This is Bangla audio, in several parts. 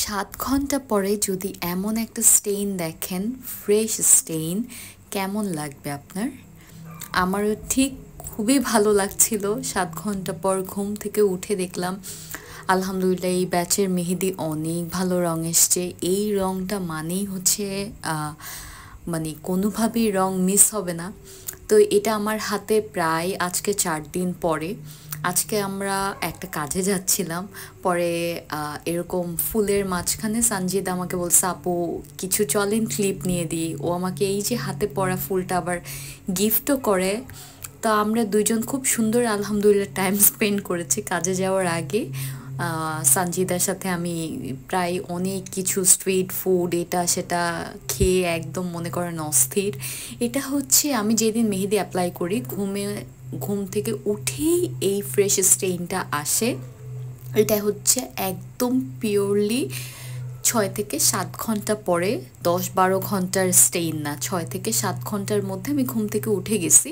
৭ ঘন্টা পরে যদি এমন একটা স্টেইন দেখেন, ফ্রেশ স্টেইন, কেমন লাগবে আপনার? আমারও ঠিক খুবই ভালো লাগছিল। ৭ ঘন্টা পর ঘুম থেকে উঠে দেখলাম আলহামদুলিল্লাহ এই ব্যাচের মেহেদি অনেক ভালো রং এসছে। এই রংটা মানেই হচ্ছে মানে কোনোভাবেই রং মিস হবে না। তো এটা আমার হাতে প্রায় আজকে ৪ দিন পরে। আজকে আমরা একটা কাজে যাচ্ছিলাম, পরে এরকম ফুলের মাঝখানে সানজিদ আমাকে বলছে, আপু কিছু চলেন ক্লিপ নিয়ে দিই। ও আমাকে এই যে হাতে পরা ফুলটা আবার গিফটও করে। তো আমরা দুইজন খুব সুন্দর আলহামদুলিল্লাহ টাইম স্পেন্ড করেছি কাজে যাওয়ার আগে। সানজিদার সাথে আমি প্রায় অনেক কিছু স্ট্রিট ফুড এটা সেটা খেয়ে একদম মনে করেন অস্থির। এটা হচ্ছে আমি যেদিন মেহেদি অ্যাপ্লাই করি ঘুম থেকে উঠেই এই ফ্রেশ স্টেইনটা আসে। এটা হচ্ছে একদম পিওরলি ৬ থেকে ৭ ঘন্টা পরে, ১০-১২ ঘন্টার স্টেইন না, ৬ থেকে ৭ ঘন্টার মধ্যে আমি ঘুম থেকে উঠে গেছি।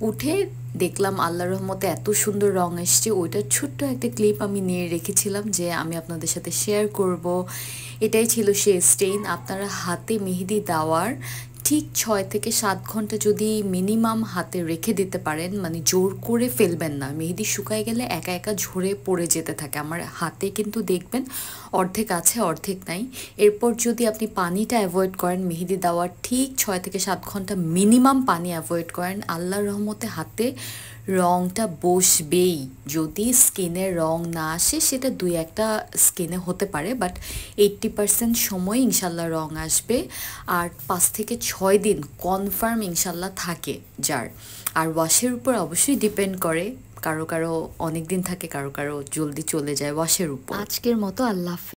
উঠে দেখলাম আল্লাহর রহমতে এত সুন্দর রং এসছে। ওইটার ছোট্ট একটা ক্লিপ আমি নিয়ে রেখেছিলাম যে আমি আপনাদের সাথে শেয়ার করব। এটাই ছিল সেই স্টেইন। আপনারা হাতে মেহেদি দেওয়ার ঠিক ৬ থেকে ৭ ঘন্টা যদি মিনিমাম হাতে রেখে দিতে পারেন, মানে জোর করে ফেলবেন না, মেহেদি শুকায় গেলে একা একা ঝরে পড়ে যেতে থাকে। আমার হাতে কিন্তু দেখবেন অর্ধেক আছে অর্ধেক নাই। এরপর যদি আপনি পানিটা অ্যাভয়েড করেন, মেহেদি দেওয়ার ঠিক ৬ থেকে ৭ ঘন্টা মিনিমাম পানি অ্যাভয়েড করেন, আল্লাহর রহমতে হাতে রংটা বসবেই। যদি স্কিনের রং না আসে সেটা ২-১টা স্কিনে হতে পারে, বাট 80% সময় ইনশাল্লাহ রং আসবে। আর ৫ থেকে ৬ দিন কনফার্ম ইনশাল্লাহ থাকে যার। আর ওয়াশের উপর অবশ্যই ডিপেন্ড করে, কারো কারো অনেক দিন থাকে, কারো কারো জলদি চলে যায় ওয়াশের উপর। আজকের মতো আল্লাহ হাফেজ।